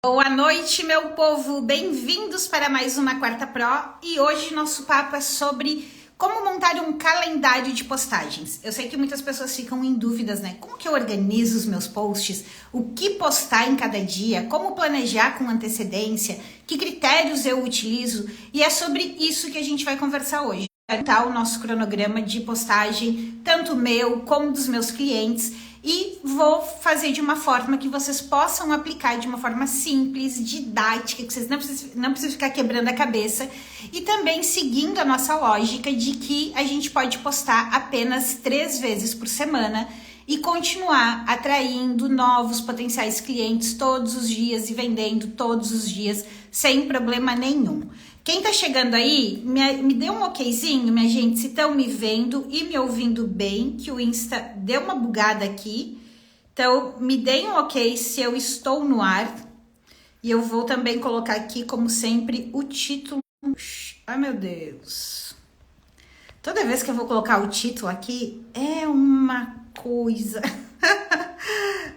Boa noite, meu povo! Bem-vindos para mais uma Quarta Pro e hoje nosso papo é sobre como montar um calendário de postagens. Eu sei que muitas pessoas ficam em dúvidas, né? Como que eu organizo os meus posts? O que postar em cada dia? Como planejar com antecedência? Que critérios eu utilizo? E é sobre isso que a gente vai conversar hoje. Tá o nosso cronograma de postagem, tanto meu como dos meus clientes, e vou fazer de uma forma que vocês possam aplicar de uma forma simples, didática, que vocês não precisam ficar quebrando a cabeça, e também seguindo a nossa lógica de que a gente pode postar apenas 3 vezes por semana e continuar atraindo novos potenciais clientes todos os dias e vendendo todos os dias sem problema nenhum. Quem tá chegando aí, me dê um okzinho, minha gente, se estão me vendo e me ouvindo bem, que o Insta deu uma bugada aqui. Então, me deem um ok se eu estou no ar. E eu vou também colocar aqui, como sempre, o título. Ai, meu Deus. Toda vez que eu vou colocar o título aqui, é uma coisa.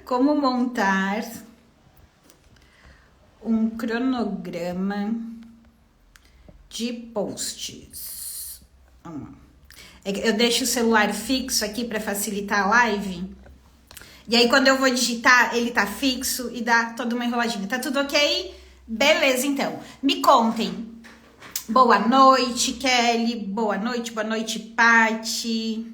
Como montar um cronograma de posts. Eu deixo o celular fixo aqui para facilitar a live. E aí quando eu vou digitar, ele tá fixo e dá toda uma enroladinha. Tá tudo ok? Beleza, então. Me contem. Boa noite, Kelly. Boa noite, Paty.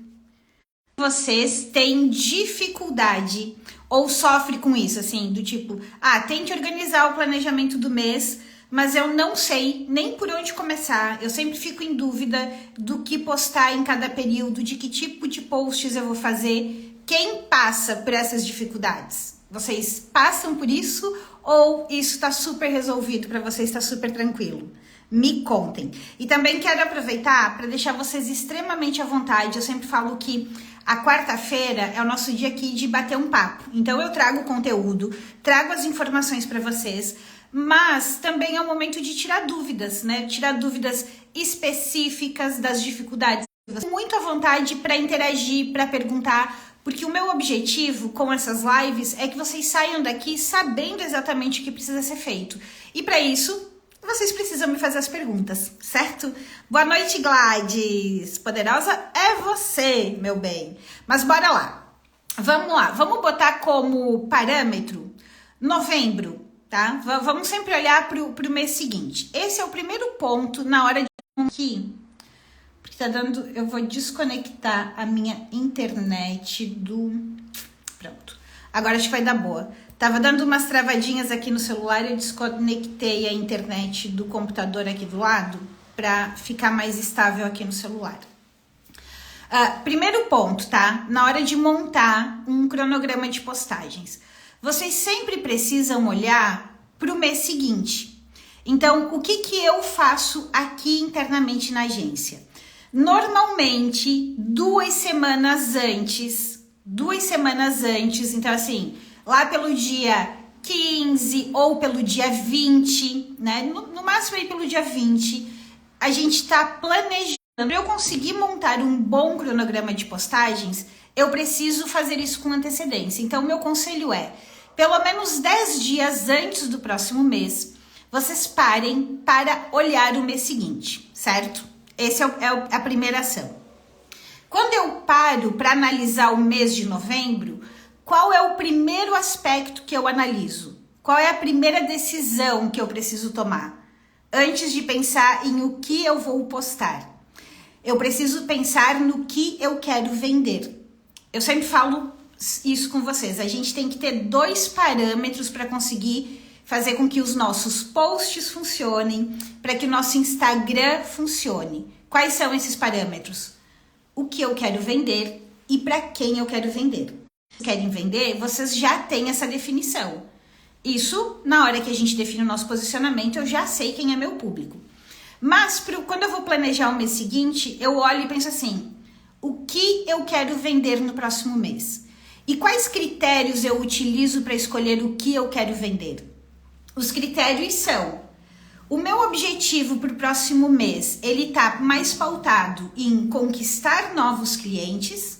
Vocês têm dificuldade ou sofrem com isso, assim, do tipo, tem que organizar o planejamento do mês, mas eu não sei nem por onde começar. Eu sempre fico em dúvida do que postar em cada período, de que tipo de posts eu vou fazer. Quem passa por essas dificuldades? Vocês passam por isso ou isso está super resolvido para vocês, está super tranquilo? Me contem. E também quero aproveitar para deixar vocês extremamente à vontade. Eu sempre falo que a quarta-feira é o nosso dia aqui de bater um papo. Então eu trago o conteúdo, trago as informações para vocês, mas também é um momento de tirar dúvidas, né? Tirar dúvidas específicas das dificuldades. Muito à vontade para interagir, para perguntar, porque o meu objetivo com essas lives é que vocês saiam daqui sabendo exatamente o que precisa ser feito. E para isso, vocês precisam me fazer as perguntas, certo? Boa noite, Gladys. Poderosa é você, meu bem. Mas bora lá. Vamos botar como parâmetro novembro. Tá? Vamos sempre olhar para o mês seguinte. Esse é o primeiro ponto na hora de aqui. Porque tá dando. Eu vou desconectar a minha internet do. Pronto. Agora acho que vai dar boa. Tava dando umas travadinhas aqui no celular. Eu desconectei a internet do computador aqui do lado para ficar mais estável aqui no celular. Primeiro ponto, tá? Na hora de montar um cronograma de postagens. Vocês sempre precisam olhar para o mês seguinte. Então, o que eu faço aqui internamente na agência? Normalmente, 2 semanas antes, então assim, lá pelo dia 15 ou pelo dia 20, né? No máximo aí pelo dia 20, a gente tá planejando. Para eu conseguir montar um bom cronograma de postagens, eu preciso fazer isso com antecedência. Então, meu conselho é, pelo menos 10 dias antes do próximo mês, vocês parem para olhar o mês seguinte, certo? Essa é a primeira ação. Quando eu paro para analisar o mês de novembro, qual é o primeiro aspecto que eu analiso? Qual é a primeira decisão que eu preciso tomar? Antes de pensar em o que eu vou postar, eu preciso pensar no que eu quero vender. Eu sempre falo isso com vocês. A gente tem que ter 2 parâmetros para conseguir fazer com que os nossos posts funcionem, para que o nosso Instagram funcione. Quais são esses parâmetros? O que eu quero vender e para quem eu quero vender. Se querem vender, vocês já têm essa definição. Isso, na hora que a gente define o nosso posicionamento, eu já sei quem é meu público. Mas quando eu vou planejar o mês seguinte, eu olho e penso assim, o que eu quero vender no próximo mês? E quais critérios eu utilizo para escolher o que eu quero vender? Os critérios são, o meu objetivo para o próximo mês, ele está mais pautado em conquistar novos clientes,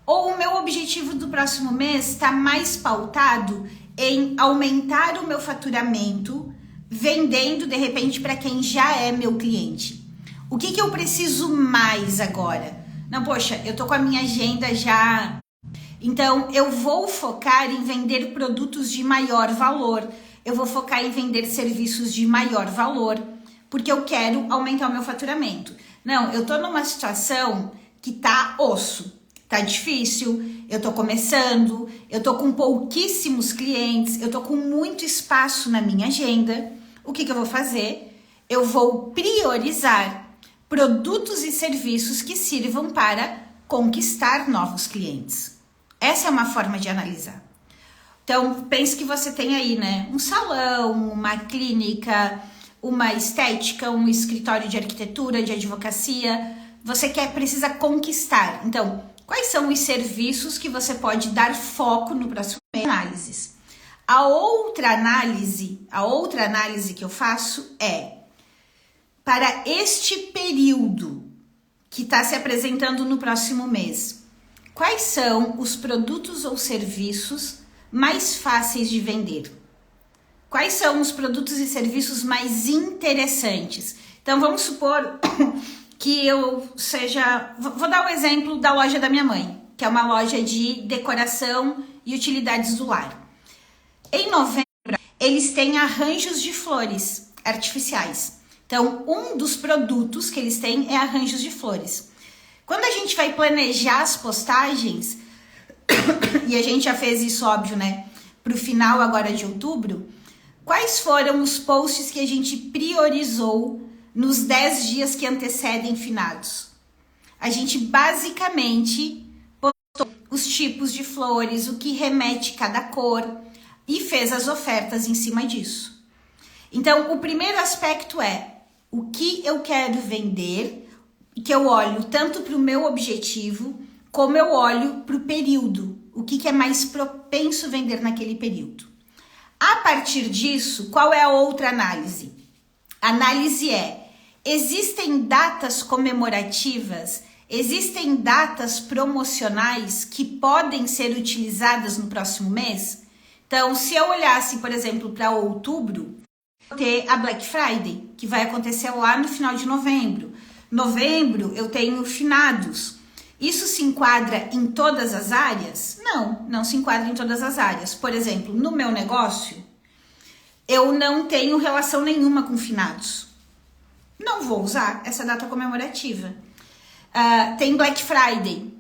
ou o meu objetivo do próximo mês está mais pautado em aumentar o meu faturamento vendendo de repente para quem já é meu cliente. O que eu preciso mais agora? Não, poxa, eu tô com a minha agenda já. Então, eu vou focar em vender produtos de maior valor. Eu vou focar em vender serviços de maior valor, porque eu quero aumentar o meu faturamento. Não, eu tô numa situação que tá osso, tá difícil, eu tô começando, eu tô com pouquíssimos clientes, eu tô com muito espaço na minha agenda. O que eu vou fazer? Eu vou priorizar produtos e serviços que sirvam para conquistar novos clientes. Essa é uma forma de analisar. Então, pense que você tem aí, né, um salão, uma clínica, uma estética, um escritório de arquitetura, de advocacia. Você precisa conquistar. Então, quais são os serviços que você pode dar foco no próximo análises? A outra análise que eu faço é para este período que está se apresentando no próximo mês. Quais são os produtos ou serviços mais fáceis de vender? Quais são os produtos e serviços mais interessantes? Então, vamos supor que eu seja... Vou dar o exemplo da loja da minha mãe, que é uma loja de decoração e utilidades do lar. Em novembro, eles têm arranjos de flores artificiais. Então, um dos produtos que eles têm é arranjos de flores. Quando a gente vai planejar as postagens, e a gente já fez isso, óbvio, né, para o final agora de outubro, quais foram os posts que a gente priorizou nos 10 dias que antecedem finados? A gente basicamente postou os tipos de flores, o que remete cada cor, e fez as ofertas em cima disso. Então, o primeiro aspecto é o que eu quero vender, que eu olho tanto para o meu objetivo, como eu olho para o período, o que é mais propenso vender naquele período. A partir disso, qual é a outra análise? A análise é, existem datas comemorativas, existem datas promocionais que podem ser utilizadas no próximo mês? Então, se eu olhasse, por exemplo, para outubro, eu ter a Black Friday, que vai acontecer lá no final de novembro. Novembro, eu tenho finados. Isso se enquadra em todas as áreas? Não, não se enquadra em todas as áreas. Por exemplo, no meu negócio, eu não tenho relação nenhuma com finados. Não vou usar essa data comemorativa. Tem Black Friday.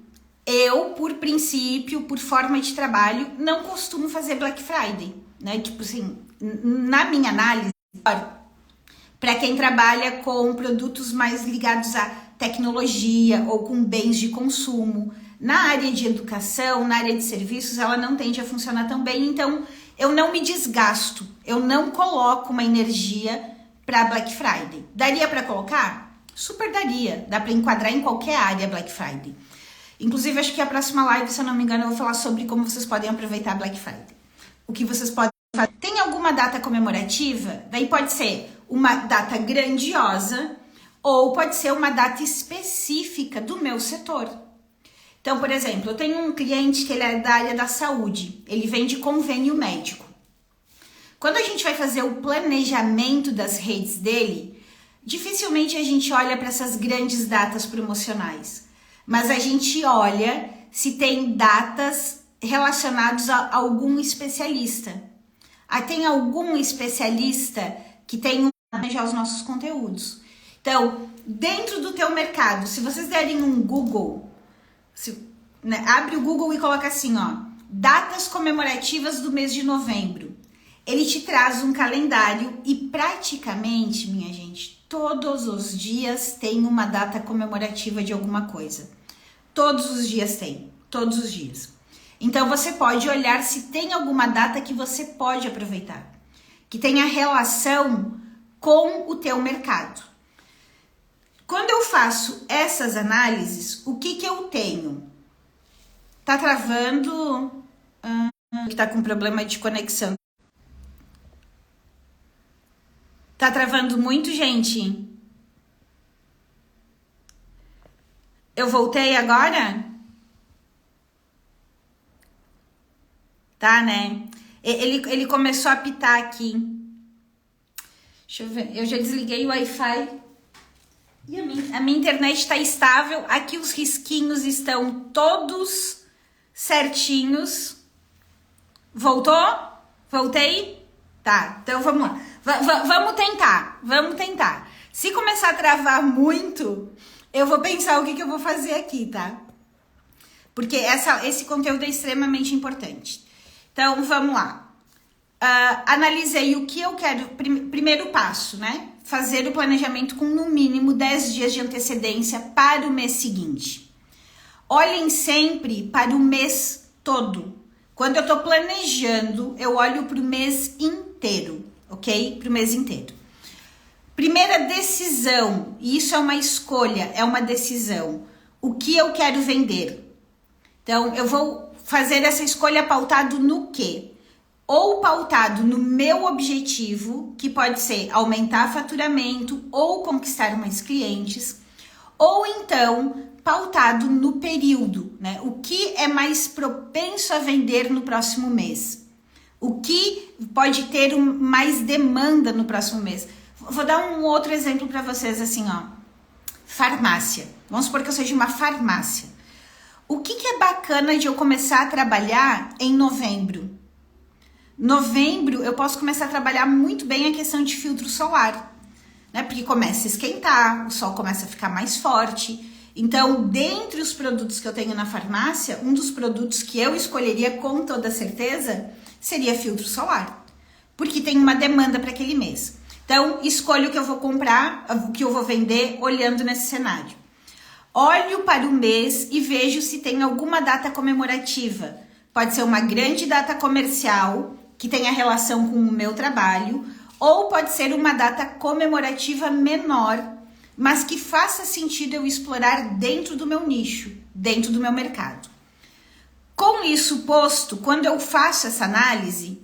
Eu, por princípio, por forma de trabalho, não costumo fazer Black Friday, né? Tipo assim, na minha análise, para quem trabalha com produtos mais ligados à tecnologia ou com bens de consumo, na área de educação, na área de serviços, ela não tende a funcionar tão bem, então eu não me desgasto, eu não coloco uma energia para Black Friday. Daria para colocar? Super daria, dá para enquadrar em qualquer área Black Friday. Inclusive, acho que a próxima live, se eu não me engano, eu vou falar sobre como vocês podem aproveitar a Black Friday. O que vocês podem fazer. Tem alguma data comemorativa? Daí pode ser uma data grandiosa ou pode ser uma data específica do meu setor. Então, por exemplo, eu tenho um cliente que ele é da área da saúde. Ele vende convênio médico. Quando a gente vai fazer o planejamento das redes dele, dificilmente a gente olha para essas grandes datas promocionais. Mas a gente olha se tem datas relacionadas a algum especialista. Tem algum especialista que tem já os nossos conteúdos. Então, dentro do teu mercado, se vocês derem um Google, abre o Google e coloca assim, ó, datas comemorativas do mês de novembro. Ele te traz um calendário e praticamente, minha gente, todos os dias tem uma data comemorativa de alguma coisa. Todos os dias tem, todos os dias. Então, você pode olhar se tem alguma data que você pode aproveitar, que tenha relação com o teu mercado. Quando eu faço essas análises, o que eu tenho? Tá travando? Que tá com problema de conexão. Tá travando muito, gente? Eu voltei agora? Tá, né? Ele começou a apitar aqui. Deixa eu ver. Eu já desliguei o Wi-Fi. E a minha internet está estável. Aqui os risquinhos estão todos certinhos. Voltou? Voltei? Tá, então vamos lá. Vamos tentar. Se começar a travar muito, eu vou pensar o que eu vou fazer aqui, tá? Porque esse conteúdo é extremamente importante. Então, vamos lá. Analisei o que eu quero. Primeiro passo, né? Fazer o planejamento com no mínimo 10 dias de antecedência para o mês seguinte. Olhem sempre para o mês todo. Quando eu tô planejando, eu olho para o mês inteiro, ok? Para o mês inteiro. Primeira decisão, e isso é uma escolha, é uma decisão. O que eu quero vender? Então, eu vou fazer essa escolha pautado no quê? Ou pautado no meu objetivo, que pode ser aumentar faturamento ou conquistar mais clientes, ou então pautado no período, né? O que é mais propenso a vender no próximo mês? O que pode ter mais demanda no próximo mês? Vou dar um outro exemplo para vocês, assim, ó. Farmácia. Vamos supor que eu seja uma farmácia. O que é bacana de eu começar a trabalhar em novembro? Novembro, eu posso começar a trabalhar muito bem a questão de filtro solar, né? Porque começa a esquentar, o sol começa a ficar mais forte. Então, dentre os produtos que eu tenho na farmácia, um dos produtos que eu escolheria com toda certeza seria filtro solar, porque tem uma demanda para aquele mês. Então, escolho o que eu vou comprar, o que eu vou vender, olhando nesse cenário. Olho para o mês e vejo se tem alguma data comemorativa. Pode ser uma grande data comercial que tenha relação com o meu trabalho, ou pode ser uma data comemorativa menor, mas que faça sentido eu explorar dentro do meu nicho, dentro do meu mercado. Com isso posto, quando eu faço essa análise,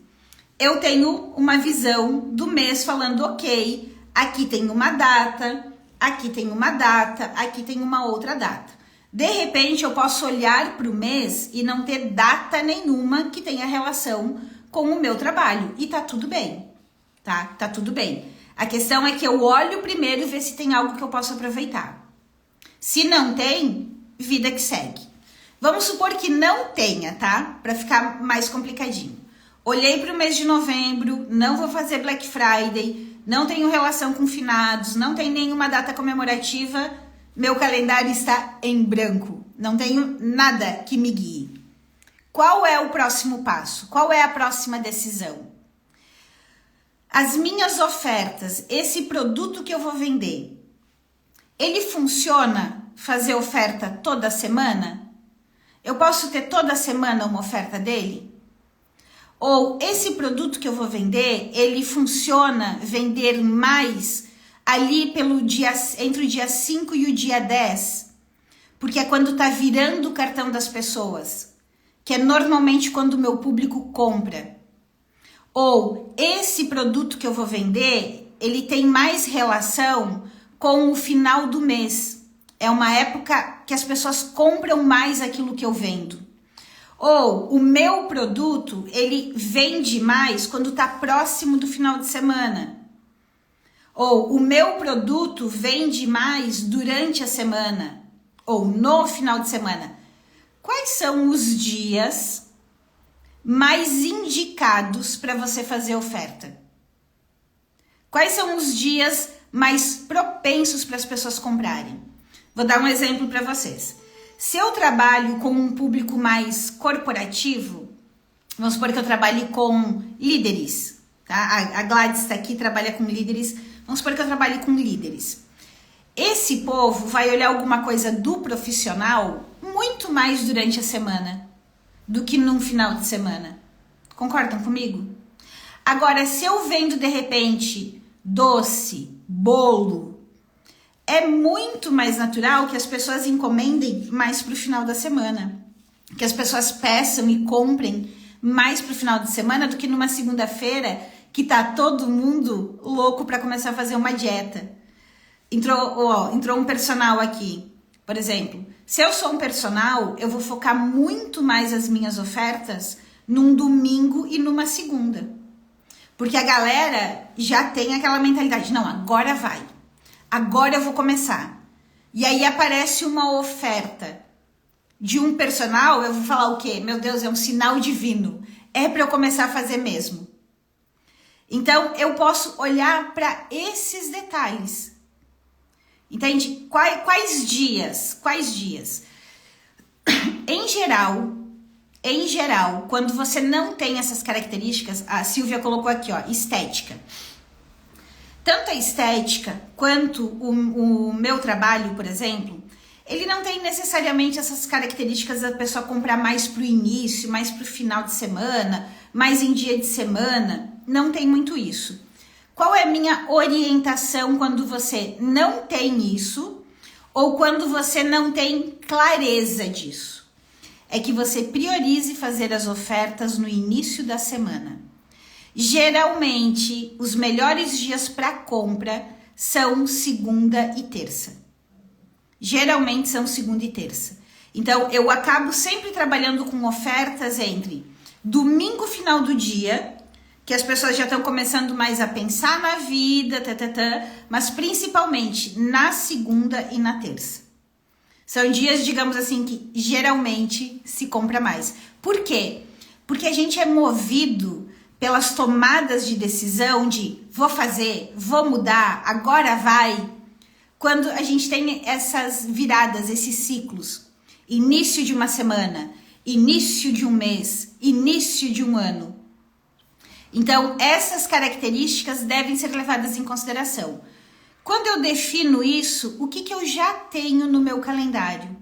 eu tenho uma visão do mês falando, ok, aqui tem uma data, aqui tem uma data, aqui tem uma outra data. De repente, eu posso olhar para o mês e não ter data nenhuma que tenha relação com o meu trabalho. E tá tudo bem, tá? Tá tudo bem. A questão é que eu olho primeiro e ver se tem algo que eu posso aproveitar. Se não tem, vida que segue. Vamos supor que não tenha, tá? Para ficar mais complicadinho. Olhei para o mês de novembro, não vou fazer Black Friday, não tenho relação com finados, não tem nenhuma data comemorativa, meu calendário está em branco, não tenho nada que me guie. Qual é o próximo passo? Qual é a próxima decisão? As minhas ofertas, esse produto que eu vou vender, ele funciona fazer oferta toda semana? Eu posso ter toda semana uma oferta dele? Ou esse produto que eu vou vender, ele funciona vender mais ali entre o dia 5 e o dia 10? Porque é quando tá virando o cartão das pessoas, que é normalmente quando o meu público compra. Ou esse produto que eu vou vender, ele tem mais relação com o final do mês. É uma época que as pessoas compram mais aquilo que eu vendo. Ou o meu produto, ele vende mais quando está próximo do final de semana. Ou o meu produto vende mais durante a semana. Ou no final de semana. Quais são os dias mais indicados para você fazer oferta? Quais são os dias mais propensos para as pessoas comprarem? Vou dar um exemplo para vocês. Se eu trabalho com um público mais corporativo, vamos supor que eu trabalhe com líderes, tá? A Gladys está aqui, trabalha com líderes. Vamos supor que eu trabalhe com líderes. Esse povo vai olhar alguma coisa do profissional muito mais durante a semana do que num final de semana. Concordam comigo? Agora, se eu vendo de repente doce, bolo, é muito mais natural que as pessoas encomendem mais para o final da semana. Que as pessoas peçam e comprem mais para o final de semana do que numa segunda-feira que tá todo mundo louco para começar a fazer uma dieta. Entrou um personal aqui, por exemplo. Se eu sou um personal, eu vou focar muito mais as minhas ofertas num domingo e numa segunda. Porque a galera já tem aquela mentalidade, não, agora vai, agora eu vou começar. E aí aparece uma oferta de um personal, eu vou falar o quê? Meu Deus, é um sinal divino, é para eu começar a fazer mesmo. Então, eu posso olhar para esses detalhes. Entende? Quais dias? Em geral, quando você não tem essas características, a Silvia colocou aqui, ó, estética. Tanto a estética quanto o meu trabalho, por exemplo, ele não tem necessariamente essas características da pessoa comprar mais pro início, mais pro final de semana, mais em dia de semana. Não tem muito isso. Qual é a minha orientação quando você não tem isso ou quando você não tem clareza disso? É que você priorize fazer as ofertas no início da semana. Geralmente, os melhores dias para compra são segunda e terça. Geralmente são segunda e terça. Então, eu acabo sempre trabalhando com ofertas entre domingo, final do dia, que as pessoas já estão começando mais a pensar na vida, mas principalmente na segunda e na terça. São dias, digamos assim, que geralmente se compra mais. Por quê? Porque a gente é movido pelas tomadas de decisão de vou fazer, vou mudar, agora vai. Quando a gente tem essas viradas, esses ciclos, início de uma semana, início de um mês, início de um ano. Então, essas características devem ser levadas em consideração. Quando eu defino isso, o que eu já tenho no meu calendário?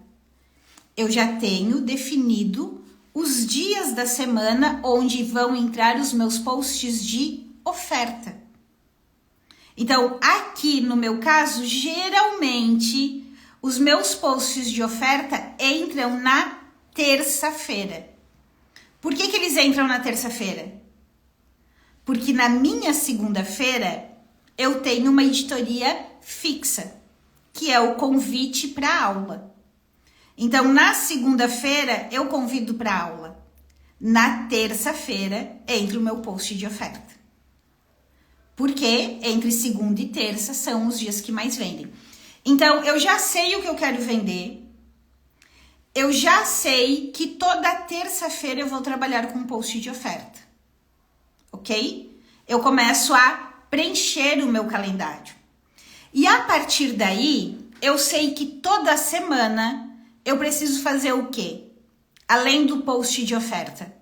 Eu já tenho definido os dias da semana onde vão entrar os meus posts de oferta. Então, aqui no meu caso, geralmente, os meus posts de oferta entram na terça-feira. Por que eles entram na terça-feira? Porque na minha segunda-feira, eu tenho uma editoria fixa, que é o convite para aula. Então, na segunda-feira, eu convido para aula. Na terça-feira, entra o meu post de oferta. Porque entre segunda e terça são os dias que mais vendem. Então, eu já sei o que eu quero vender. Eu já sei que toda terça-feira eu vou trabalhar com um post de oferta. Ok? Eu começo a preencher o meu calendário. E a partir daí, eu sei que toda semana eu preciso fazer o quê? Além do post de oferta.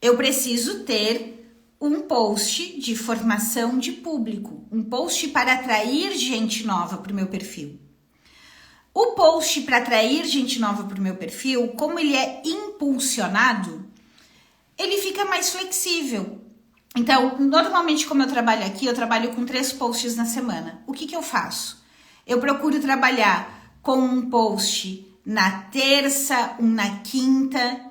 Eu preciso ter um post de formação de público, um post para atrair gente nova para o meu perfil. O post para atrair gente nova para o meu perfil, como ele é impulsionado, ele fica mais flexível. Então, normalmente como eu trabalho aqui, eu trabalho com 3 posts na semana. O que eu faço? Eu procuro trabalhar com um post na terça, um na quinta,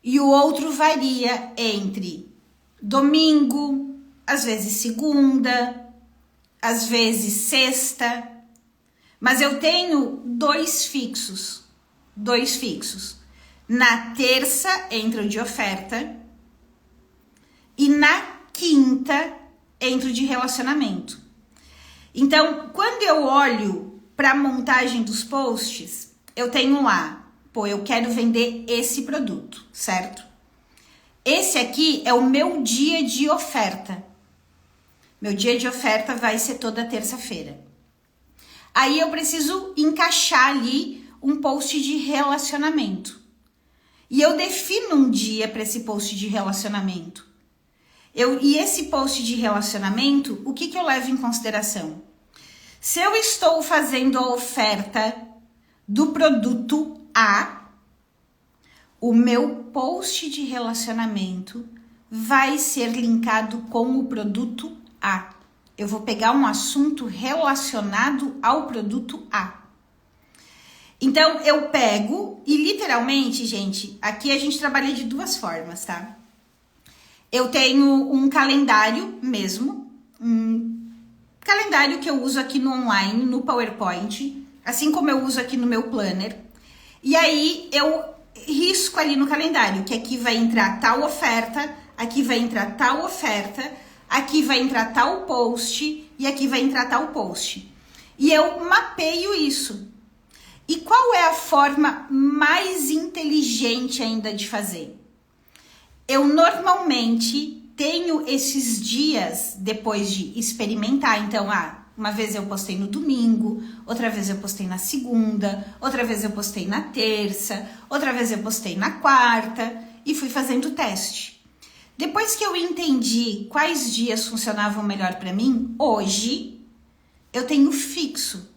e o outro varia entre domingo, às vezes segunda, às vezes sexta. Mas eu tenho 2 fixos. Na terça entra o de oferta e na quinta entra o de relacionamento. Então, quando eu olho para a montagem dos posts, eu tenho lá, eu quero vender esse produto, certo? Esse aqui é o meu dia de oferta. Meu dia de oferta vai ser toda terça-feira. Aí eu preciso encaixar ali um post de relacionamento. E eu defino um dia para esse post de relacionamento. E esse post de relacionamento, o que eu levo em consideração? Se eu estou fazendo a oferta do produto A, o meu post de relacionamento vai ser linkado com o produto A. Eu vou pegar um assunto relacionado ao produto A. Então, eu pego e literalmente, gente, aqui a gente trabalha de 2 formas, tá? Eu tenho um calendário mesmo, um calendário que eu uso aqui no online, no PowerPoint, assim como eu uso aqui no meu planner. E aí, eu risco ali no calendário, que aqui vai entrar tal oferta, aqui vai entrar tal oferta, aqui vai entrar tal post e aqui vai entrar tal post. E eu mapeio isso. E qual é a forma mais inteligente ainda de fazer? Eu normalmente tenho esses dias depois de experimentar. Então, uma vez eu postei no domingo, outra vez eu postei na segunda, outra vez eu postei na terça, outra vez eu postei na quarta e fui fazendo teste. Depois que eu entendi quais dias funcionavam melhor para mim, hoje eu tenho fixo.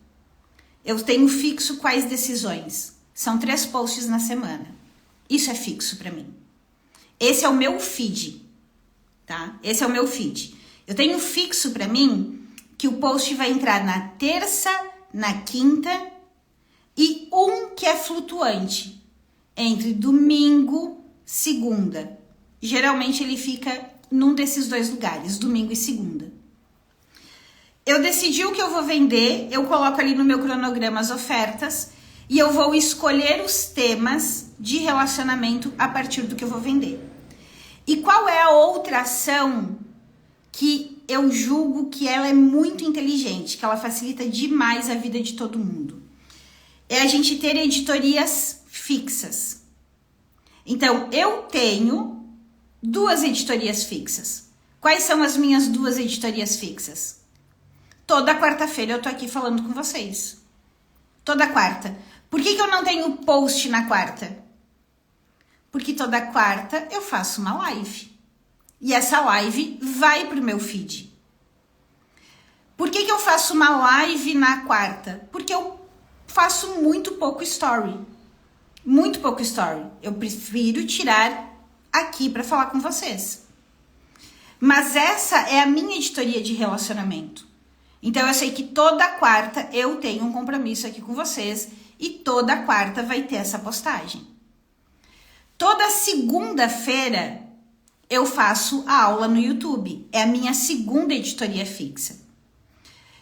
Eu tenho fixo quais decisões. São 3 posts na semana. Isso é fixo para mim. Esse é o meu feed, tá? Esse é o meu feed. Eu tenho fixo para mim que o post vai entrar na terça, na quinta e um que é flutuante entre domingo, segunda. Geralmente ele fica num desses 2 lugares, domingo e segunda. Eu decidi o que eu vou vender, eu coloco ali no meu cronograma as ofertas e eu vou escolher os temas de relacionamento a partir do que eu vou vender. E qual é a outra ação que eu julgo que ela é muito inteligente, que ela facilita demais a vida de todo mundo? É a gente ter editorias fixas. Então, eu tenho 2 editorias fixas. Quais são as minhas 2 editorias fixas? Toda quarta-feira eu tô aqui falando com vocês. Toda quarta. Por que eu não tenho post na quarta? Porque toda quarta eu faço uma live. E essa live vai pro meu feed. Por que eu faço uma live na quarta? Porque eu faço muito pouco story. Muito pouco story. Eu prefiro tirar aqui para falar com vocês. Mas essa é a minha editoria de relacionamento. Então eu sei que toda quarta eu tenho um compromisso aqui com vocês e toda quarta vai ter essa postagem. Toda segunda-feira eu faço a aula no YouTube. É a minha segunda editoria fixa.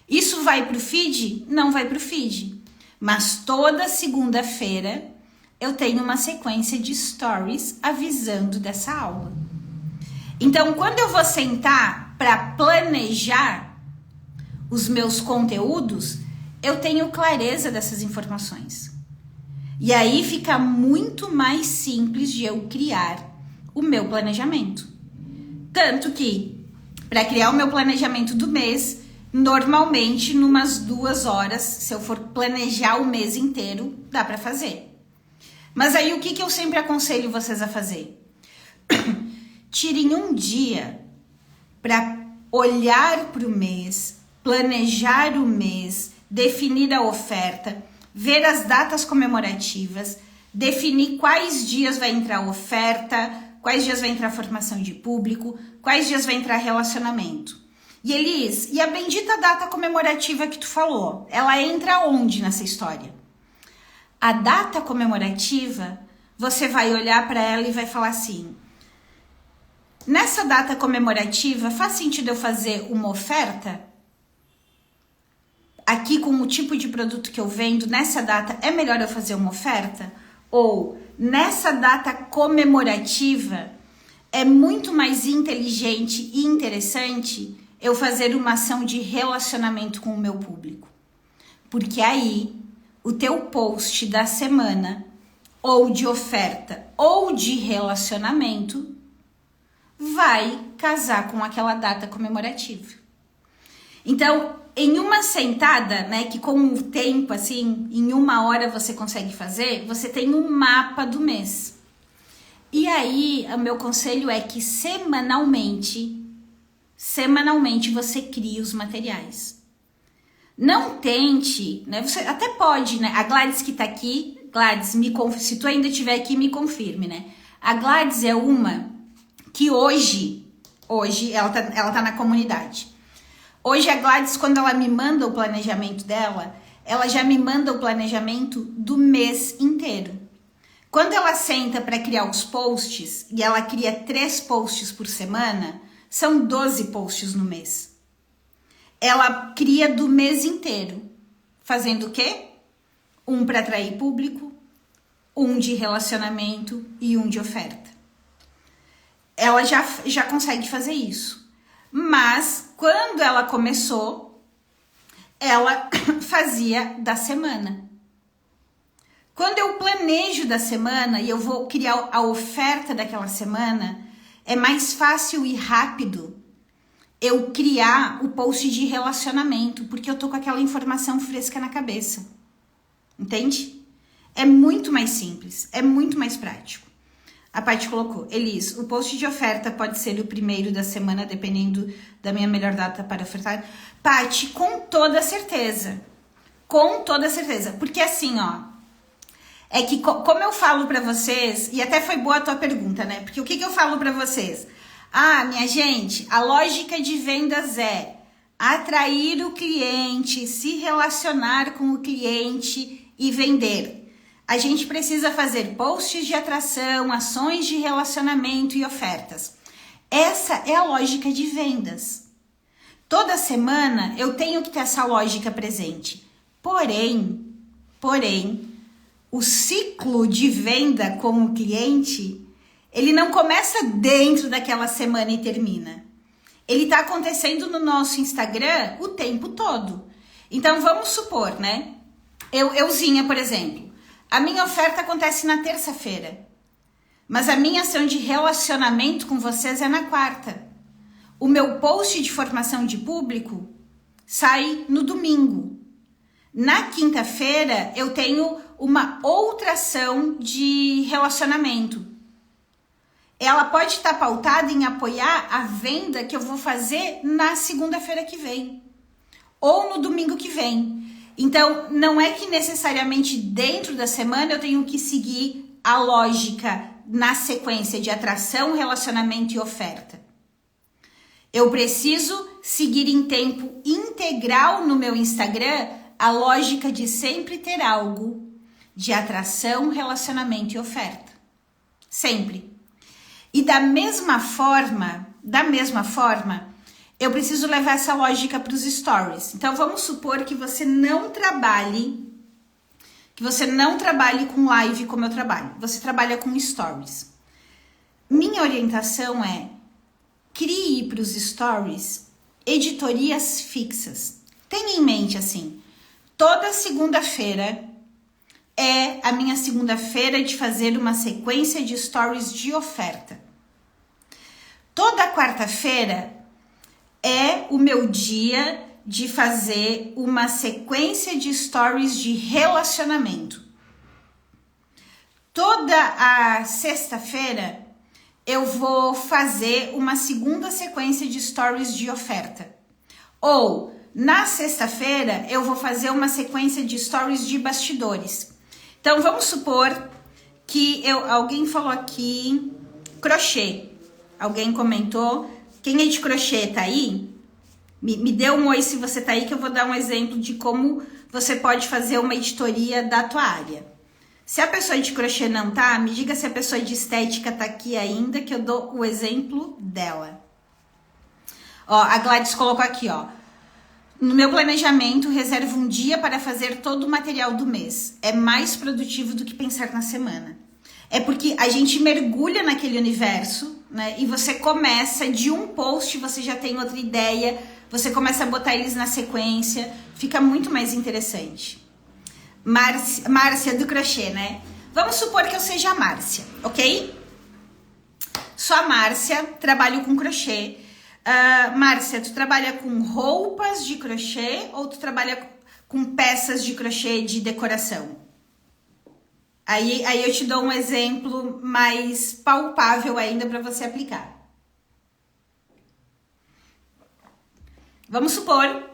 Isso vai pro feed? Não vai pro feed. Mas toda segunda-feira eu tenho uma sequência de stories avisando dessa aula. Então, quando eu vou sentar para planejar os meus conteúdos, eu tenho clareza dessas informações. E aí fica muito mais simples de eu criar o meu planejamento. Tanto que, para criar o meu planejamento do mês, normalmente, numas 2 horas, se eu for planejar o mês inteiro, dá para fazer. Mas aí, o que eu sempre aconselho vocês a fazer? Tirem um dia para olhar para o mês, planejar o mês, definir a oferta, ver as datas comemorativas, definir quais dias vai entrar a oferta, quais dias vai entrar a formação de público, quais dias vai entrar relacionamento. E Elis, e a bendita data comemorativa que tu falou, ela entra onde nessa história? A data comemorativa, você vai olhar para ela e vai falar assim: nessa data comemorativa, faz sentido eu fazer uma oferta? Aqui com o tipo de produto que eu vendo, nessa data é melhor eu fazer uma oferta? Ou nessa data comemorativa é muito mais inteligente e interessante eu fazer uma ação de relacionamento com o meu público? Porque aí o teu post da semana, ou de oferta, ou de relacionamento, vai casar com aquela data comemorativa. Então, em uma sentada, né, que com o tempo, assim, em 1 hora você consegue fazer, você tem um mapa do mês. E aí, o meu conselho é que semanalmente você crie os materiais. Não tente, né, você até pode, né, a Gladys que tá aqui, Gladys, se tu ainda estiver aqui, me confirme, né. A Gladys é uma que hoje ela tá na comunidade. Hoje a Gladys, quando ela me manda o planejamento dela, ela já me manda o planejamento do mês inteiro. Quando ela senta para criar os posts, e ela cria 3 posts por semana, são 12 posts no mês. Ela cria do mês inteiro, fazendo o quê? Um para atrair público, um de relacionamento e um de oferta. Ela já consegue fazer isso. Mas quando ela começou, ela fazia da semana. Quando eu planejo da semana e eu vou criar a oferta daquela semana, é mais fácil e rápido eu criar o post de relacionamento, porque eu tô com aquela informação fresca na cabeça. Entende? É muito mais simples, é muito mais prático. A Paty colocou, Elis, o post de oferta pode ser o primeiro da semana, dependendo da minha melhor data para ofertar. Paty, com toda certeza. Com toda certeza. Porque assim, ó, é que como eu falo para vocês, e até foi boa a tua pergunta, né? Porque o que eu falo para vocês? Ah, minha gente, a lógica de vendas é atrair o cliente, se relacionar com o cliente e vender. A gente precisa fazer posts de atração, ações de relacionamento e ofertas. Essa é a lógica de vendas. Toda semana eu tenho que ter essa lógica presente. Porém, o ciclo de venda com o cliente, ele não começa dentro daquela semana e termina. Ele está acontecendo no nosso Instagram o tempo todo. Então, vamos supor, né? Euzinha, por exemplo. A minha oferta acontece na terça-feira, mas a minha ação de relacionamento com vocês é na quarta. O meu post de formação de público sai no domingo. Na quinta-feira, eu tenho uma outra ação de relacionamento. Ela pode estar pautada em apoiar a venda que eu vou fazer na segunda-feira que vem, ou no domingo que vem. Então, não é que necessariamente dentro da semana eu tenho que seguir a lógica na sequência de atração, relacionamento e oferta. Eu preciso seguir em tempo integral no meu Instagram a lógica de sempre ter algo de atração, relacionamento e oferta. Sempre. E da mesma forma, eu preciso levar essa lógica para os stories. Então, vamos supor que você não trabalhe com live como eu trabalho. Você trabalha com stories. Minha orientação é crie para os stories editorias fixas. Tenha em mente assim, toda segunda-feira é a minha segunda-feira de fazer uma sequência de stories de oferta. Toda quarta-feira é o meu dia de fazer uma sequência de stories de relacionamento. Toda a sexta-feira eu vou fazer uma segunda sequência de stories de oferta. Ou na sexta-feira eu vou fazer uma sequência de stories de bastidores. Então vamos supor que alguém falou aqui crochê. Alguém comentou. Quem é de crochê tá aí? Me dê um oi se você tá aí, que eu vou dar um exemplo de como você pode fazer uma editoria da tua área. Se a pessoa de crochê não tá, me diga se a pessoa de estética tá aqui ainda, que eu dou o exemplo dela. Ó, a Gladys colocou aqui, ó. No meu planejamento, reservo um dia para fazer todo o material do mês. É mais produtivo do que pensar na semana. É porque a gente mergulha naquele universo, né? E você começa de um post, você já tem outra ideia, você começa a botar eles na sequência, fica muito mais interessante. Márcia do crochê, né? Vamos supor que eu seja a Márcia, ok? Sou a Márcia, trabalho com crochê. Márcia, tu trabalha com roupas de crochê ou tu trabalha com peças de crochê de decoração? Aí eu te dou um exemplo mais palpável ainda para você aplicar. Vamos supor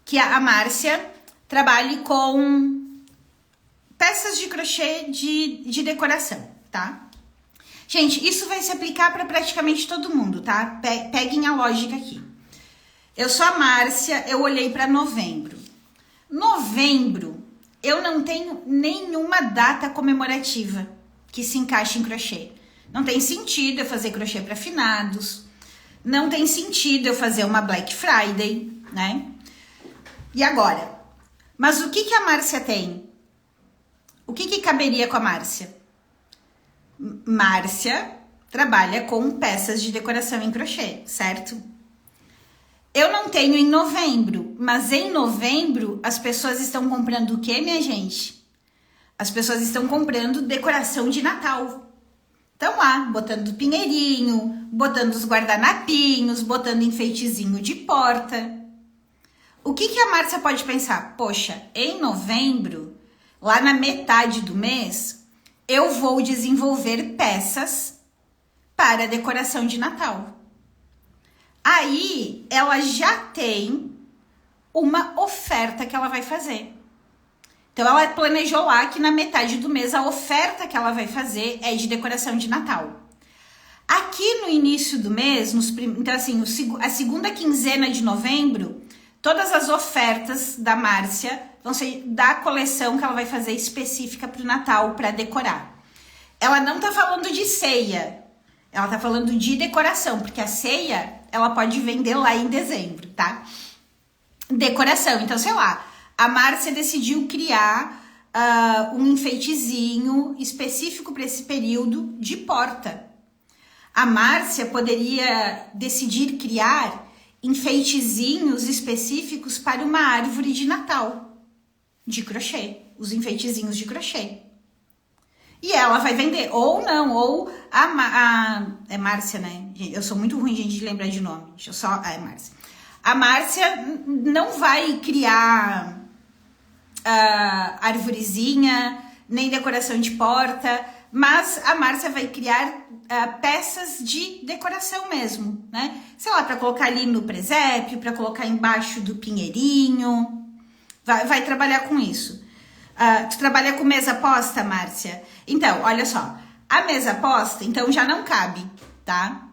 que a Márcia trabalhe com peças de crochê de decoração, tá? Gente, isso vai se aplicar para praticamente todo mundo, tá? Peguem a lógica aqui. Eu sou a Márcia, eu olhei para novembro. Novembro, eu não tenho nenhuma data comemorativa que se encaixe em crochê. Não tem sentido eu fazer crochê para finados. Não tem sentido eu fazer uma Black Friday, né? E agora? Mas o que a Márcia tem? O que caberia com a Márcia? Márcia trabalha com peças de decoração em crochê, certo? Eu não tenho em novembro, mas em novembro as pessoas estão comprando o quê, minha gente? As pessoas estão comprando decoração de Natal. Estão lá, botando pinheirinho, botando os guardanapinhos, botando enfeitezinho de porta. O que a Márcia pode pensar? Poxa, em novembro, lá na metade do mês, eu vou desenvolver peças para decoração de Natal. Aí, ela já tem uma oferta que ela vai fazer. Então, ela planejou lá que na metade do mês a oferta que ela vai fazer é de decoração de Natal. Aqui no início do mês, então assim, a segunda quinzena de novembro, todas as ofertas da Márcia vão ser da coleção que ela vai fazer específica para o Natal, para decorar. Ela não tá falando de ceia, ela tá falando de decoração, porque a ceia ela pode vender lá em dezembro, tá? Decoração, então sei lá, a Márcia decidiu criar um enfeitezinho específico para esse período de porta. A Márcia poderia decidir criar enfeitezinhos específicos para uma árvore de Natal, de crochê, os enfeitezinhos de crochê. E ela vai vender, ou não, ou é Márcia, né? Eu sou muito ruim, gente, de lembrar de nome. Deixa eu só... é Márcia. A Márcia não vai criar arvorezinha, nem decoração de porta, mas a Márcia vai criar peças de decoração mesmo, né? Sei lá, para colocar ali no presépio, para colocar embaixo do pinheirinho. Vai trabalhar com isso. Tu trabalha com mesa posta, Márcia? Então, olha só. A mesa posta, então, já não cabe, tá?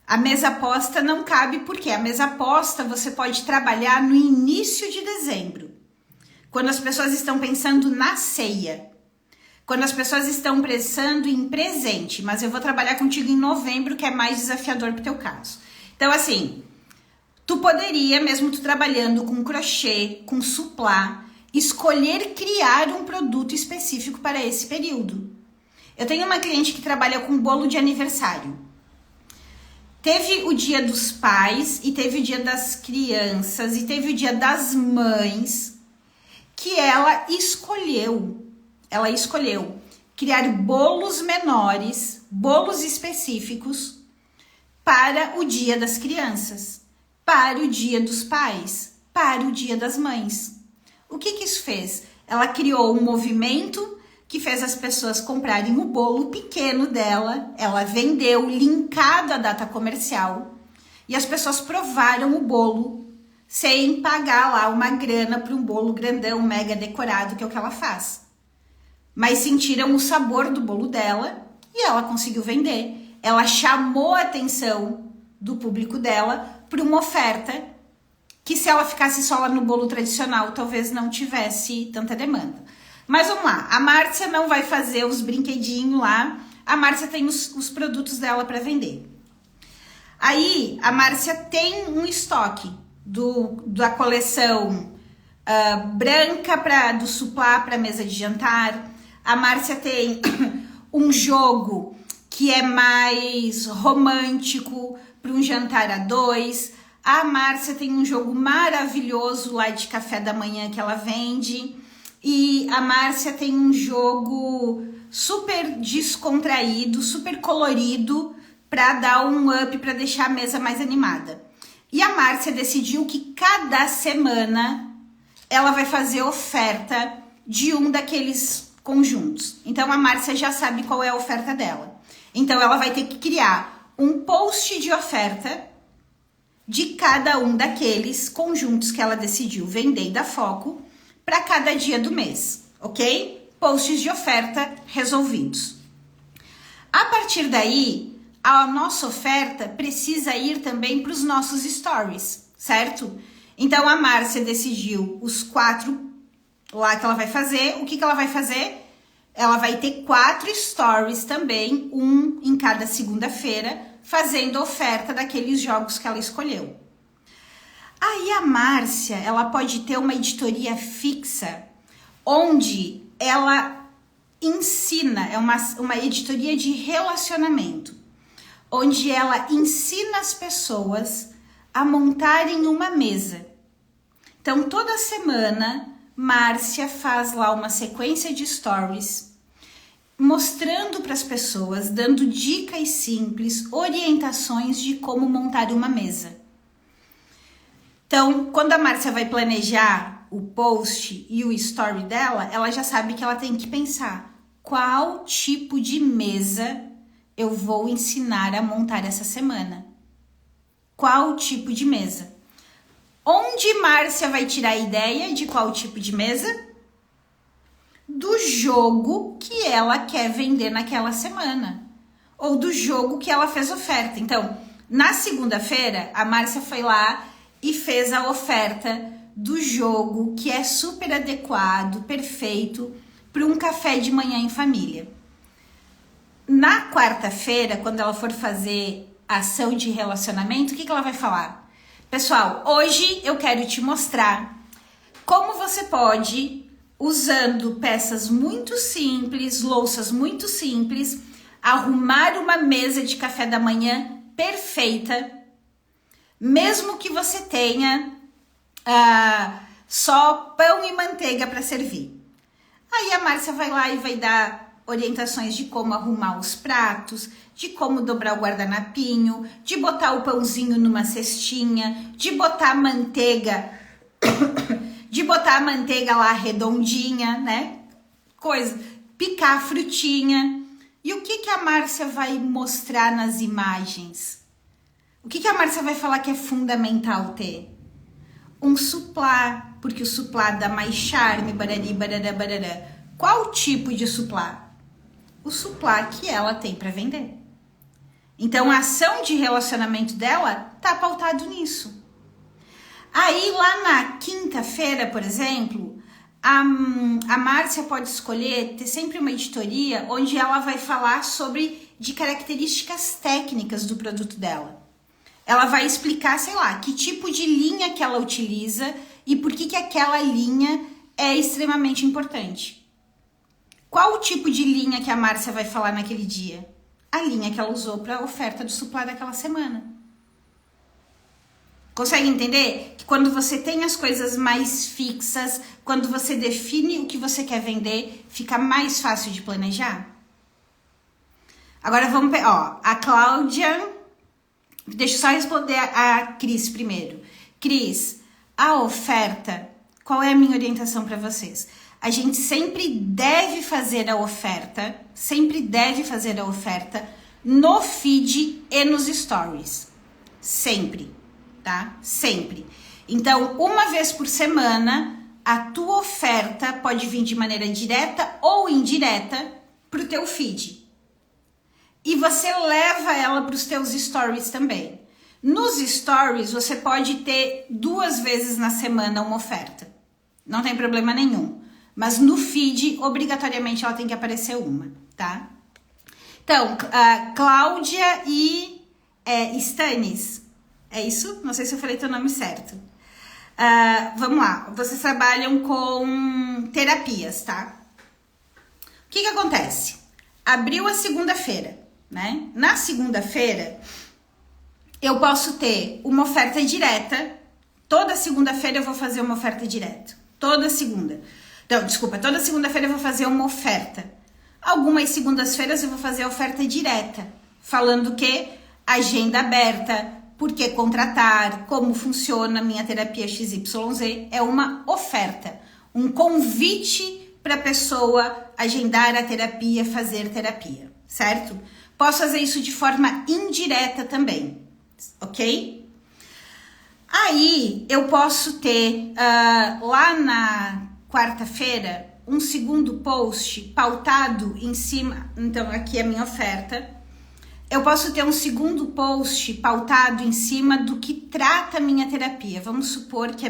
A mesa posta não cabe porque a mesa posta você pode trabalhar no início de dezembro. Quando as pessoas estão pensando na ceia. Quando as pessoas estão pensando em presente. Mas eu vou trabalhar contigo em novembro, que é mais desafiador pro teu caso. Então, assim, tu poderia, mesmo tu trabalhando com crochê, com suplá, escolher criar um produto específico para esse período. Eu tenho uma cliente que trabalha com bolo de aniversário. Teve o dia dos pais e teve o dia das crianças e teve o dia das mães que ela escolheu criar bolos menores, bolos específicos para o dia das crianças, para o dia dos pais, para o dia das mães. O que isso fez? Ela criou um movimento que fez as pessoas comprarem o bolo pequeno dela, ela vendeu linkado à data comercial e as pessoas provaram o bolo sem pagar lá uma grana para um bolo grandão, mega decorado, que é o que ela faz. Mas sentiram o sabor do bolo dela e ela conseguiu vender. Ela chamou a atenção do público dela para uma oferta que se ela ficasse só lá no bolo tradicional, talvez não tivesse tanta demanda. Mas vamos lá, a Márcia não vai fazer os brinquedinhos lá, a Márcia tem os produtos dela para vender. Aí, a Márcia tem um estoque da coleção branca do suplá para mesa de jantar. A Márcia tem um jogo que é mais romântico para um jantar a dois. A Márcia tem um jogo maravilhoso lá de café da manhã que ela vende. E a Márcia tem um jogo super descontraído, super colorido, para dar um up, para deixar a mesa mais animada. E a Márcia decidiu que cada semana ela vai fazer oferta de um daqueles conjuntos. Então a Márcia já sabe qual é a oferta dela. Então ela vai ter que criar um post de oferta de cada um daqueles conjuntos que ela decidiu vender e dar foco para cada dia do mês, ok? Posts de oferta resolvidos. A partir daí, a nossa oferta precisa ir também para os nossos stories, certo? Então, a Márcia decidiu os 4 lá que ela vai fazer. O que ela vai fazer? Ela vai ter 4 stories também, um em cada segunda-feira, fazendo oferta daqueles jogos que ela escolheu. Aí a Márcia, ela pode ter uma editoria fixa, onde ela ensina, é uma editoria de relacionamento, onde ela ensina as pessoas a montarem uma mesa. Então, toda semana, Márcia faz lá uma sequência de stories, mostrando para as pessoas, dando dicas simples, orientações de como montar uma mesa. Então, quando a Márcia vai planejar o post e o story dela, ela já sabe que ela tem que pensar qual tipo de mesa eu vou ensinar a montar essa semana. Qual tipo de mesa? Onde Márcia vai tirar a ideia de qual tipo de mesa? Do jogo que ela quer vender naquela semana. Ou do jogo que ela fez oferta. Então, na segunda-feira, a Márcia foi lá e fez a oferta do jogo que é super adequado, perfeito, para um café de manhã em família. Na quarta-feira, quando ela for fazer ação de relacionamento, o que ela vai falar? Pessoal, hoje eu quero te mostrar como você pode, usando peças muito simples, louças muito simples, arrumar uma mesa de café da manhã perfeita, mesmo que você tenha só pão e manteiga para servir. Aí a Márcia vai lá e vai dar orientações de como arrumar os pratos, de como dobrar o guardanapinho, de botar o pãozinho numa cestinha, de botar a manteiga, lá redondinha, né? Picar a frutinha. E o que a Márcia vai mostrar nas imagens? O que a Márcia vai falar que é fundamental ter? Um suplá, porque o suplá dá mais charme, barari, barará, barará. Qual tipo de suplá? O suplá que ela tem para vender. Então, a ação de relacionamento dela tá pautado nisso. Aí, lá na quinta-feira, por exemplo, a Márcia pode escolher ter sempre uma editoria onde ela vai falar de características técnicas do produto dela. Ela vai explicar, sei lá, que tipo de linha que ela utiliza e por que aquela linha é extremamente importante. Qual o tipo de linha que a Márcia vai falar naquele dia? A linha que ela usou para a oferta do suplá daquela semana. Consegue entender? Que quando você tem as coisas mais fixas, quando você define o que você quer vender, fica mais fácil de planejar? Agora vamos ver, a Cláudia... Deixa eu só responder a Cris primeiro. Cris, a oferta, qual é a minha orientação para vocês? A gente sempre deve fazer a oferta no feed e nos stories. Sempre, tá? Sempre. Então, uma vez por semana, a tua oferta pode vir de maneira direta ou indireta pro teu feed. E você leva ela para os teus stories também. Nos stories, você pode ter 2 vezes na semana uma oferta. Não tem problema nenhum. Mas no feed, obrigatoriamente, ela tem que aparecer uma, tá? Então, Cláudia e Stanis. É isso? Não sei se eu falei teu nome certo. Vamos lá. Vocês trabalham com terapias, tá? O que acontece? Abriu a segunda-feira, né? Na segunda-feira, eu posso ter uma oferta direta. Toda segunda-feira eu vou fazer uma oferta direta. Toda segunda-feira eu vou fazer uma oferta. Algumas segundas-feiras eu vou fazer a oferta direta. Falando que agenda aberta, por que contratar, como funciona a minha terapia XYZ. É uma oferta. Um convite para a pessoa agendar a terapia, fazer terapia, certo? Posso fazer isso de forma indireta também, ok? Aí eu posso ter lá na quarta-feira um segundo post pautado em cima. Então aqui é a minha oferta. Eu posso ter um segundo post pautado em cima do que trata a minha terapia. Vamos supor que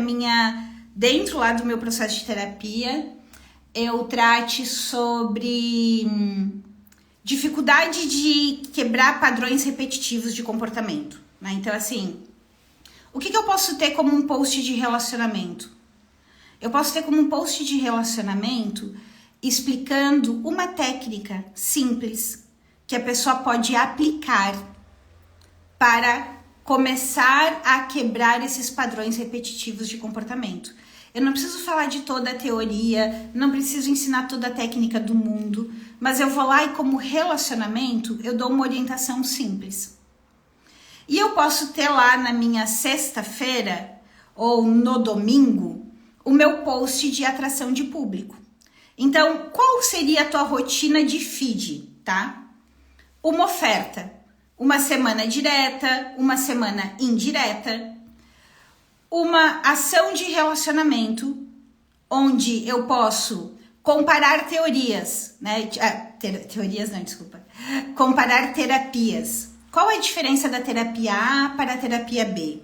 dentro lá do meu processo de terapia, eu trate sobre dificuldade de quebrar padrões repetitivos de comportamento, né? Então, assim, o que eu posso ter como um post de relacionamento? Eu posso ter como um post de relacionamento explicando uma técnica simples que a pessoa pode aplicar para começar a quebrar esses padrões repetitivos de comportamento. Eu não preciso falar de toda a teoria, não preciso ensinar toda a técnica do mundo, mas eu vou lá e como relacionamento, eu dou uma orientação simples. E eu posso ter lá na minha sexta-feira ou no domingo o meu post de atração de público. Então, qual seria a tua rotina de feed, tá? Uma oferta, uma semana direta, uma semana indireta, uma ação de relacionamento, onde eu posso comparar teorias, né? Comparar terapias. Qual é a diferença da terapia A para a terapia B?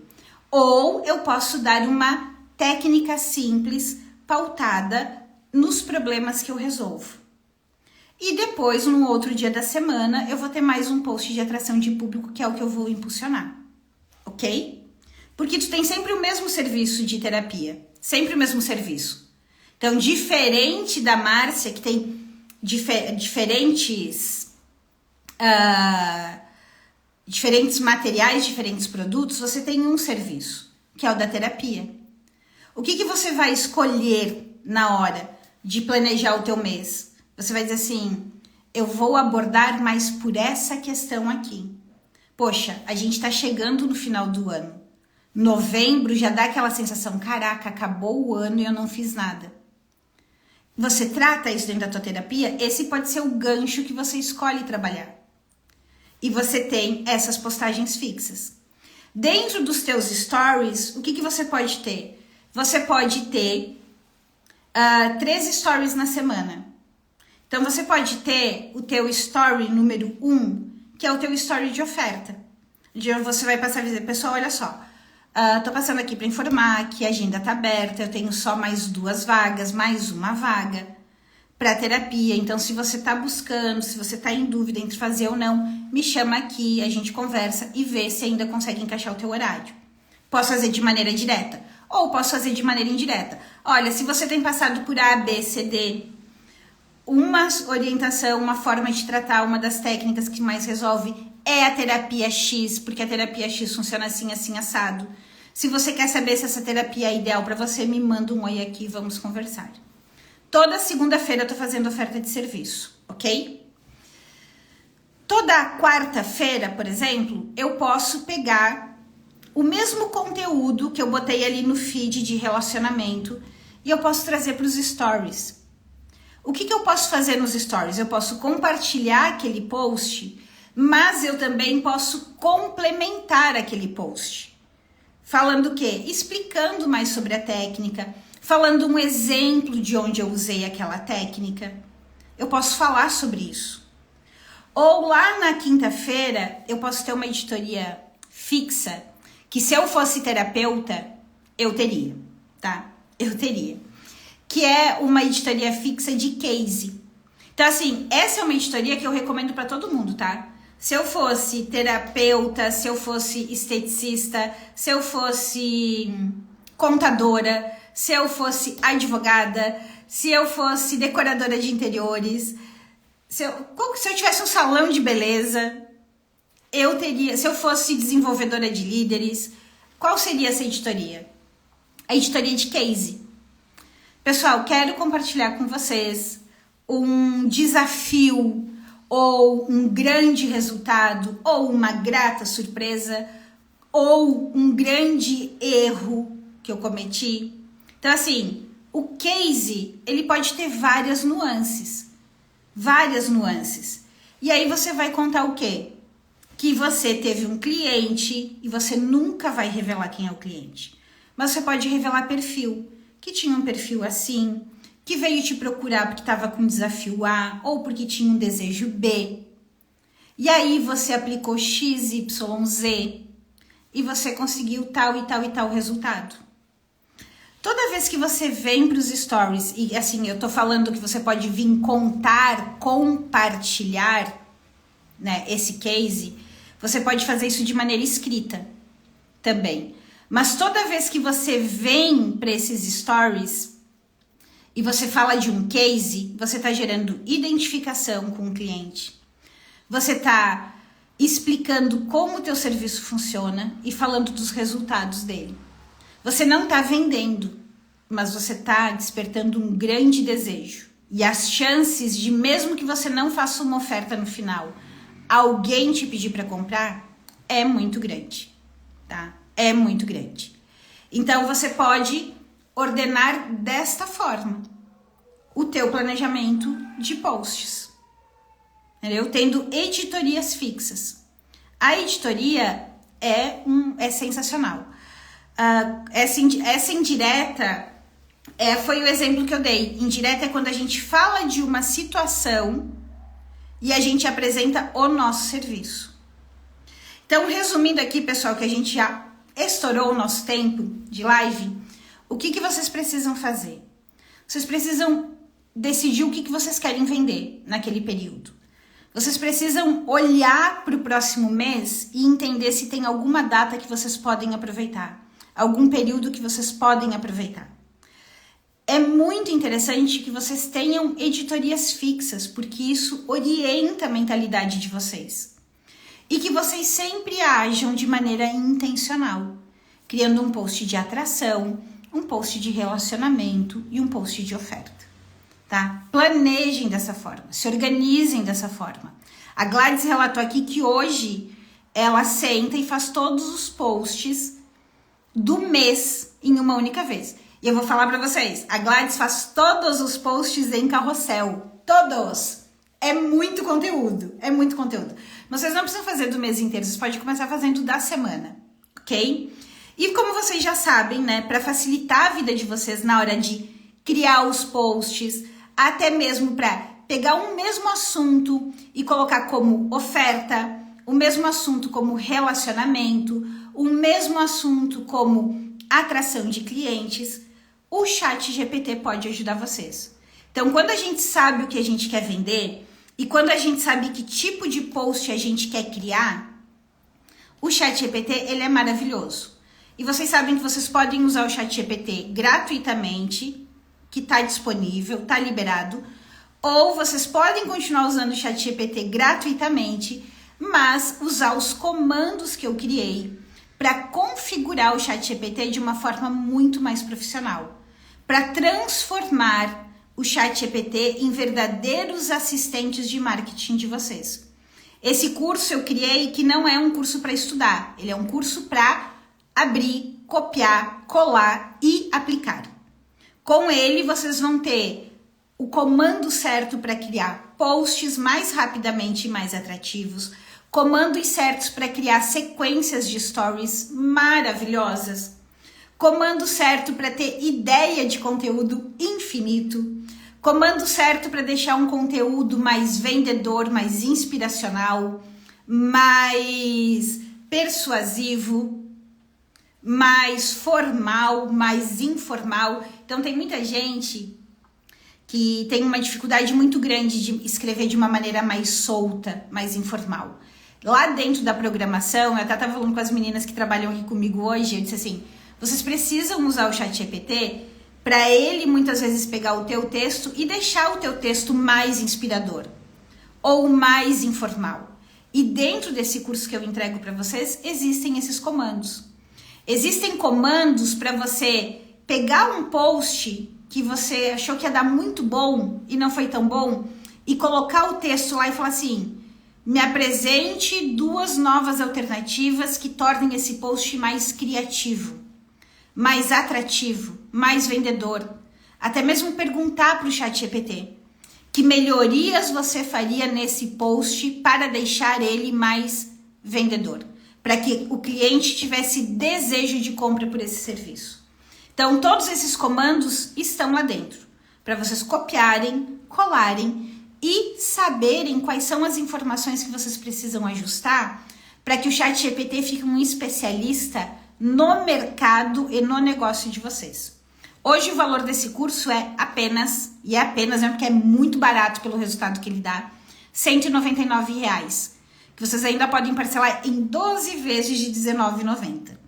Ou eu posso dar uma técnica simples, pautada nos problemas que eu resolvo. E depois, no outro dia da semana, eu vou ter mais um post de atração de público, que é o que eu vou impulsionar. Ok? Porque tu tem sempre o mesmo serviço de terapia. Sempre o mesmo serviço. Então, diferente da Márcia, que tem diferentes materiais, diferentes produtos, você tem um serviço, que é o da terapia. O que você vai escolher na hora de planejar o teu mês? Você vai dizer assim, eu vou abordar mais por essa questão aqui. Poxa, a gente tá chegando no final do ano. Novembro já dá aquela sensação, caraca, acabou o ano e eu não fiz nada. Você trata isso dentro da tua terapia, esse pode ser o gancho que você escolhe trabalhar. E você tem essas postagens fixas. Dentro dos teus stories, o que você pode ter? Você pode ter 3 stories na semana. Então, você pode ter o teu story número 1, que é o teu story de oferta. Onde você vai passar a dizer, pessoal, olha só, tô passando aqui para informar que a agenda tá aberta, eu tenho só mais 2 vagas, mais uma vaga para terapia. Então, se você tá buscando, se você tá em dúvida entre fazer ou não, me chama aqui, a gente conversa e vê se ainda consegue encaixar o teu horário. Posso fazer de maneira direta ou posso fazer de maneira indireta. Olha, se você tem passado por A, B, C, D, uma orientação, uma forma de tratar, uma das técnicas que mais resolve é a terapia X, porque a terapia X funciona assim, assim, assado. Se você quer saber se essa terapia é ideal para você, me manda um oi aqui e vamos conversar. Toda segunda-feira eu tô fazendo oferta de serviço, ok? Toda quarta-feira, por exemplo, eu posso pegar o mesmo conteúdo que eu botei ali no feed de relacionamento e eu posso trazer para os stories. O que eu posso fazer nos stories? Eu posso compartilhar aquele post, mas eu também posso complementar aquele post. Falando o quê? Explicando mais sobre a técnica, falando um exemplo de onde eu usei aquela técnica. Eu posso falar sobre isso. Ou lá na quinta-feira, eu posso ter uma editoria fixa, que se eu fosse terapeuta, eu teria, tá? Eu teria. Que é uma editoria fixa de case. Então, assim, essa é uma editoria que eu recomendo para todo mundo, tá? Se eu fosse terapeuta, se eu fosse esteticista, se eu fosse contadora, se eu fosse advogada, se eu fosse decoradora de interiores, se eu tivesse um salão de beleza, eu teria, se eu fosse desenvolvedora de líderes, qual seria essa editoria? A editoria de case. Pessoal, quero compartilhar com vocês um desafio ou um grande resultado ou uma grata surpresa ou um grande erro que eu cometi. Então, assim, o case, ele pode ter várias nuances. Várias nuances. E aí você vai contar o quê? Que você teve um cliente e você nunca vai revelar quem é o cliente. Mas você pode revelar perfil. Que tinha um perfil assim, que veio te procurar porque estava com desafio A ou porque tinha um desejo B. E aí você aplicou X, Y, Z e você conseguiu tal e tal e tal resultado. Toda vez que você vem para os stories, e assim, eu tô falando que você pode vir contar, compartilhar, né, esse case, você pode fazer isso de maneira escrita também. Mas toda vez que você vem para esses stories e você fala de um case, você está gerando identificação com o cliente. Você está explicando como o teu serviço funciona e falando dos resultados dele. Você não está vendendo, mas você está despertando um grande desejo. E as chances de, mesmo que você não faça uma oferta no final, alguém te pedir para comprar, é muito grande, tá? É muito grande. Então, você pode ordenar desta forma o teu planejamento de posts, entendeu? Tendo editorias fixas. A editoria é sensacional. Essa indireta foi o exemplo que eu dei. Indireta é quando a gente fala de uma situação e a gente apresenta o nosso serviço. Então, resumindo aqui, pessoal, que a gente já estourou o nosso tempo de live, o que vocês precisam fazer? Vocês precisam decidir o que vocês querem vender naquele período. Vocês precisam olhar para o próximo mês e entender se tem alguma data que vocês podem aproveitar, algum período que vocês podem aproveitar. É muito interessante que vocês tenham editorias fixas, porque isso orienta a mentalidade de vocês. E que vocês sempre ajam de maneira intencional, criando um post de atração, um post de relacionamento e um post de oferta, tá? Planejem dessa forma, se organizem dessa forma. A Gladys relatou aqui que hoje ela senta e faz todos os posts do mês em uma única vez. E eu vou falar para vocês, a Gladys faz todos os posts em carrossel, todos. É muito conteúdo, é muito conteúdo. Vocês não precisam fazer do mês inteiro, vocês podem começar fazendo da semana, ok? E como vocês já sabem, né, para facilitar a vida de vocês na hora de criar os posts, até mesmo para pegar um mesmo assunto e colocar como oferta, o mesmo assunto como relacionamento, o mesmo assunto como atração de clientes, o ChatGPT pode ajudar vocês. Então, quando a gente sabe o que a gente quer vender e quando a gente sabe que tipo de post a gente quer criar, o ChatGPT, ele é maravilhoso. E vocês sabem que vocês podem usar o ChatGPT gratuitamente, que está disponível, está liberado, ou vocês podem continuar usando o ChatGPT gratuitamente, mas usar os comandos que eu criei para configurar o ChatGPT de uma forma muito mais profissional, para transformar o ChatGPT em verdadeiros assistentes de marketing de vocês. Esse curso eu criei que não é um curso para estudar, ele é um curso para abrir, copiar, colar e aplicar. Com ele, vocês vão ter o comando certo para criar posts mais rapidamente e mais atrativos, comandos certos para criar sequências de stories maravilhosas, comando certo para ter ideia de conteúdo infinito, comando certo para deixar um conteúdo mais vendedor, mais inspiracional, mais persuasivo, mais formal, mais informal. Então tem muita gente que tem uma dificuldade muito grande de escrever de uma maneira mais solta, mais informal. Lá dentro da programação, eu até estava falando com as meninas que trabalham aqui comigo hoje, eu disse assim, vocês precisam usar o ChatGPT para ele muitas vezes pegar o teu texto e deixar o teu texto mais inspirador ou mais informal. E dentro desse curso que eu entrego para vocês, existem esses comandos. Existem comandos para você pegar um post que você achou que ia dar muito bom e não foi tão bom e colocar o texto lá e falar assim, me apresente 2 novas alternativas que tornem esse post mais criativo, mais atrativo, mais vendedor. Até mesmo perguntar para o ChatGPT que melhorias você faria nesse post para deixar ele mais vendedor, para que o cliente tivesse desejo de compra por esse serviço. Então, todos esses comandos estão lá dentro, para vocês copiarem, colarem e saberem quais são as informações que vocês precisam ajustar para que o ChatGPT fique um especialista no mercado e no negócio de vocês. Hoje o valor desse curso é apenas, porque é muito barato pelo resultado que ele dá, R$ 199, que vocês ainda podem parcelar em 12 vezes de R$ 19,90.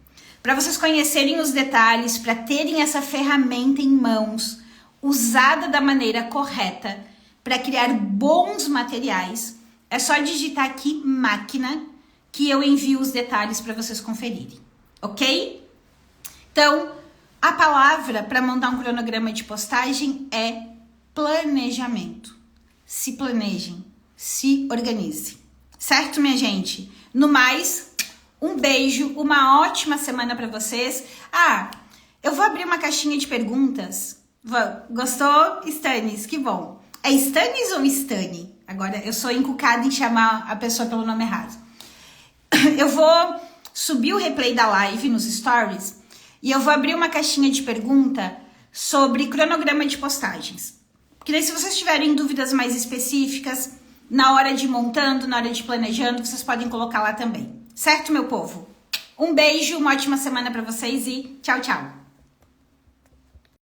Para vocês conhecerem os detalhes, para terem essa ferramenta em mãos, usada da maneira correta para criar bons materiais, é só digitar aqui máquina que eu envio os detalhes para vocês conferirem, ok? Então, a palavra para montar um cronograma de postagem é planejamento. Se planejem, se organize. Certo, minha gente? No mais, um beijo, uma ótima semana para vocês. Eu vou abrir uma caixinha de perguntas. Gostou, Stanis? Que bom. É Stanis ou Stani? Agora, eu sou encucada em chamar a pessoa pelo nome errado. Eu vou subir o replay da live nos stories e eu vou abrir uma caixinha de pergunta sobre cronograma de postagens. Porque daí, se vocês tiverem dúvidas mais específicas, na hora de montando, na hora de planejando, vocês podem colocar lá também. Certo, meu povo? Um beijo, uma ótima semana para vocês e tchau, tchau!